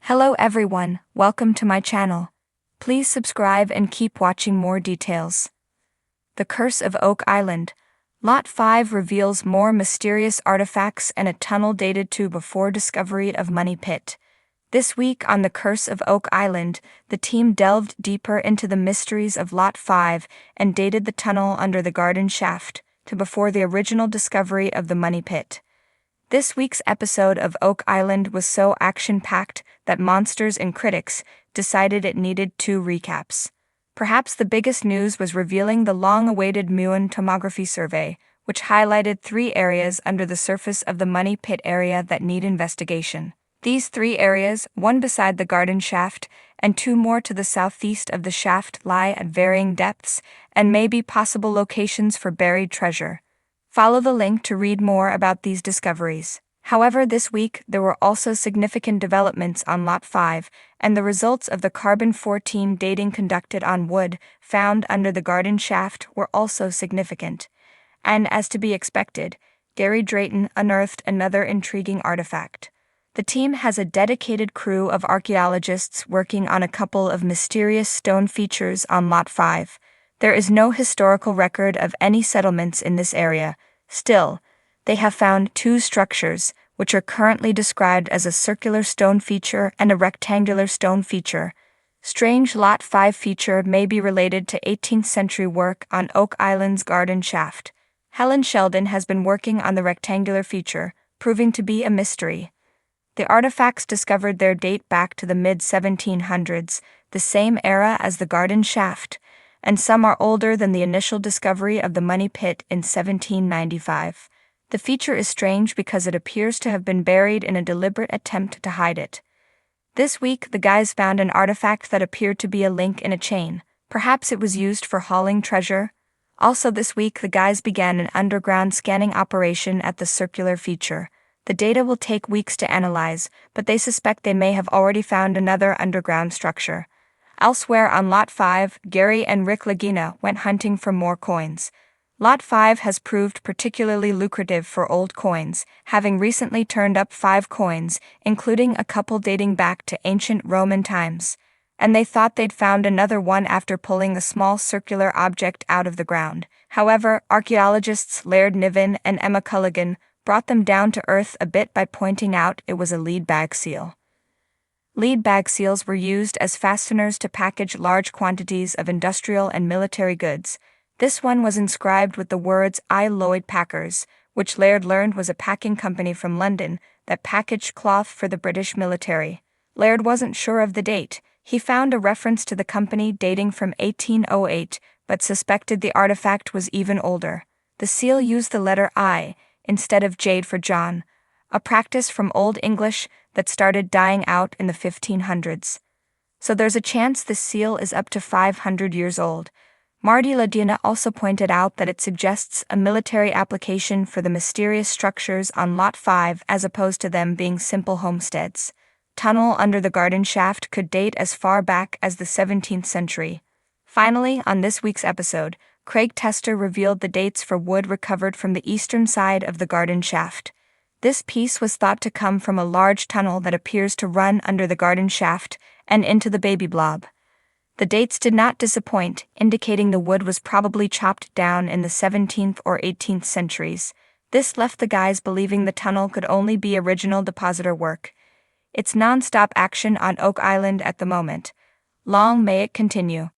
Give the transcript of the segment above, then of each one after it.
Hello everyone, welcome to my channel. Please subscribe and keep watching more details. The Curse of Oak Island. Lot 5 reveals more mysterious artifacts and a tunnel dated to before discovery of Money Pit. This week on The Curse of Oak Island, the team delved deeper into the mysteries of Lot 5 and dated the tunnel under the garden shaft to before the original discovery of the Money Pit. This week's episode of Oak Island was so action-packed that Monsters and critics decided it needed 2 recaps. Perhaps the biggest news was revealing the long-awaited Muon tomography survey, which highlighted 3 areas under the surface of the Money Pit area that need investigation. These 3 areas, one beside the garden shaft and 2 more to the southeast of the shaft, lie at varying depths and may be possible locations for buried treasure. Follow the link to read more about these discoveries. However, this week there were also significant developments on Lot 5, and the results of the carbon-14 dating conducted on wood found under the garden shaft were also significant. And as to be expected, Gary Drayton unearthed another intriguing artifact. The team has a dedicated crew of archaeologists working on a couple of mysterious stone features on Lot 5. There is no historical record of any settlements in this area. Still, they have found 2 structures, which are currently described as a circular stone feature and a rectangular stone feature. Strange Lot 5 feature may be related to 18th century work on Oak Island's garden shaft. Helen Sheldon has been working on the rectangular feature, proving to be a mystery. The artifacts discovered there date back to the mid-1700s, the same era as the garden shaft, and some are older than the initial discovery of the Money Pit in 1795. The feature is strange because it appears to have been buried in a deliberate attempt to hide it. This week, the guys found an artifact that appeared to be a link in a chain. Perhaps it was used for hauling treasure. Also this week, the guys began an underground scanning operation at the circular feature. The data will take weeks to analyze, but they suspect they may have already found another underground structure. Elsewhere on Lot 5, Gary and Rick Lagina went hunting for more coins. Lot 5 has proved particularly lucrative for old coins, having recently turned up 5 coins, including a couple dating back to ancient Roman times. And they thought they'd found another one after pulling a small circular object out of the ground. However, archaeologists Laird Niven and Emma Culligan brought them down to earth a bit by pointing out it was a lead bag seal. Lead bag seals were used as fasteners to package large quantities of industrial and military goods. This one was inscribed with the words I. Lloyd Packers, which Laird learned was a packing company from London that packaged cloth for the British military. Laird wasn't sure of the date. He found a reference to the company dating from 1808, but suspected the artifact was even older. The seal used the letter I instead of Jade for John, a practice from Old English that started dying out in the 1500s. So there's a chance this seal is up to 500 years old. Marty Ladina also pointed out that it suggests a military application for the mysterious structures on Lot 5 as opposed to them being simple homesteads. Tunnel under the garden shaft could date as far back as the 17th century. Finally, on this week's episode, Craig Tester revealed the dates for wood recovered from the eastern side of the garden shaft. This piece was thought to come from a large tunnel that appears to run under the garden shaft and into the baby blob. The dates did not disappoint, indicating the wood was probably chopped down in the 17th or 18th centuries. This left the guys believing the tunnel could only be original depositor work. It's non-stop action on Oak Island at the moment. Long may it continue.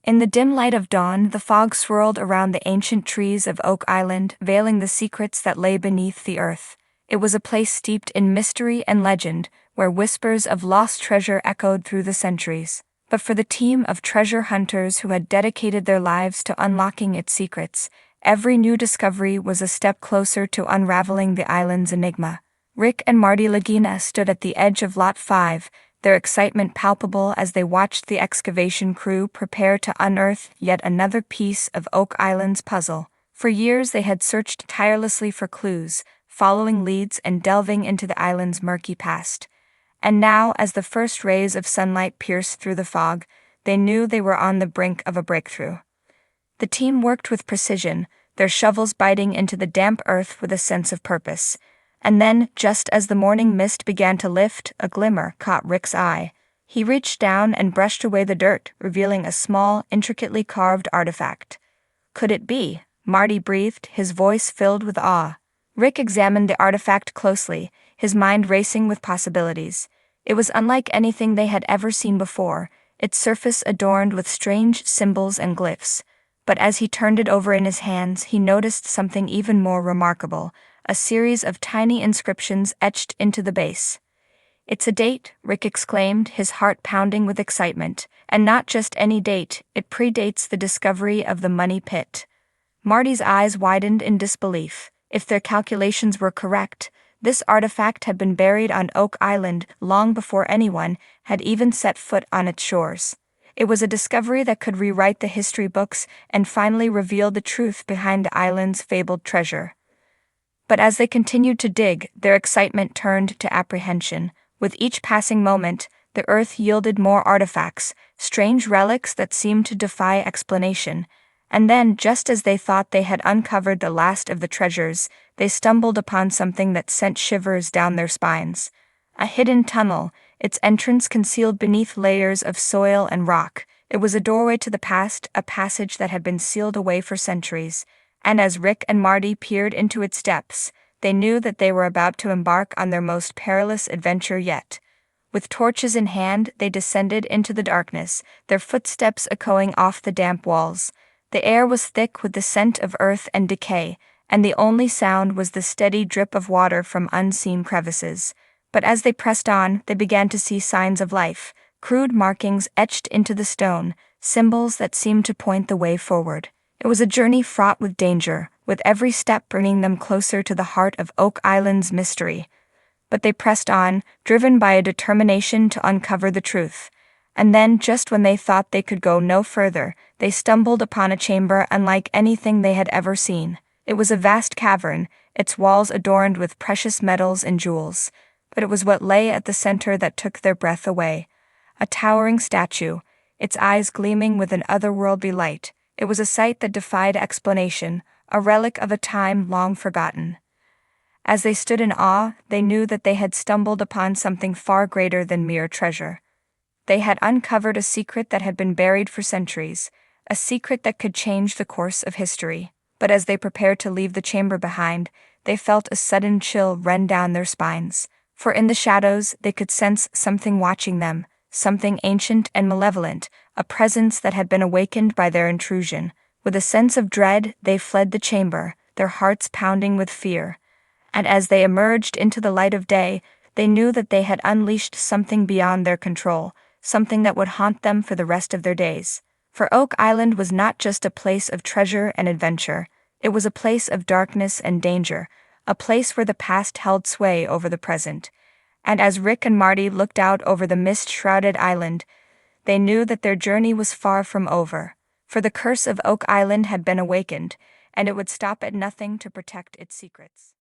In the dim light of dawn, the fog swirled around the ancient trees of Oak Island, veiling the secrets that lay beneath the earth. It was a place steeped in mystery and legend, where whispers of lost treasure echoed through the centuries. But for the team of treasure hunters who had dedicated their lives to unlocking its secrets, every new discovery was a step closer to unraveling the island's enigma. Rick and Marty Lagina stood at the edge of Lot 5, their excitement palpable as they watched the excavation crew prepare to unearth yet another piece of Oak Island's puzzle. For years they had searched tirelessly for clues, following leads and delving into the island's murky past. And now, as the first rays of sunlight pierced through the fog, they knew they were on the brink of a breakthrough. The team worked with precision, their shovels biting into the damp earth with a sense of purpose. And then, just as the morning mist began to lift, a glimmer caught Rick's eye. He reached down and brushed away the dirt, revealing a small, intricately carved artifact. Could it be? Marty breathed, his voice filled with awe. Rick examined the artifact closely, his mind racing with possibilities. It was unlike anything they had ever seen before, its surface adorned with strange symbols and glyphs. But as he turned it over in his hands, he noticed something even more remarkable, a series of tiny inscriptions etched into the base. "It's a date," Rick exclaimed, his heart pounding with excitement. "And not just any date, it predates the discovery of the money pit." Marty's eyes widened in disbelief. If their calculations were correct, this artifact had been buried on Oak Island long before anyone had even set foot on its shores. It was a discovery that could rewrite the history books and finally reveal the truth behind the island's fabled treasure. But as they continued to dig, their excitement turned to apprehension. With each passing moment, the earth yielded more artifacts, strange relics that seemed to defy explanation. And then, just as they thought they had uncovered the last of the treasures, they stumbled upon something that sent shivers down their spines. A hidden tunnel, its entrance concealed beneath layers of soil and rock. It was a doorway to the past, a passage that had been sealed away for centuries. And as Rick and Marty peered into its depths, they knew that they were about to embark on their most perilous adventure yet. With torches in hand, they descended into the darkness, their footsteps echoing off the damp walls. The air was thick with the scent of earth and decay, and the only sound was the steady drip of water from unseen crevices. But as they pressed on, they began to see signs of life, crude markings etched into the stone, symbols that seemed to point the way forward. It was a journey fraught with danger, with every step bringing them closer to the heart of Oak Island's mystery. But they pressed on, driven by a determination to uncover the truth. And then, just when they thought they could go no further, they stumbled upon a chamber unlike anything they had ever seen. It was a vast cavern, its walls adorned with precious metals and jewels. But it was what lay at the center that took their breath away. A towering statue, its eyes gleaming with an otherworldly light. It was a sight that defied explanation, a relic of a time long forgotten. As they stood in awe, they knew that they had stumbled upon something far greater than mere treasure. They had uncovered a secret that had been buried for centuries, a secret that could change the course of history. But as they prepared to leave the chamber behind, they felt a sudden chill run down their spines. For in the shadows, they could sense something watching them, something ancient and malevolent, a presence that had been awakened by their intrusion. With a sense of dread, they fled the chamber, their hearts pounding with fear. And as they emerged into the light of day, they knew that they had unleashed something beyond their control, something that would haunt them for the rest of their days. For Oak Island was not just a place of treasure and adventure, it was a place of darkness and danger, a place where the past held sway over the present. And as Rick and Marty looked out over the mist-shrouded island, they knew that their journey was far from over, for the curse of Oak Island had been awakened, and it would stop at nothing to protect its secrets.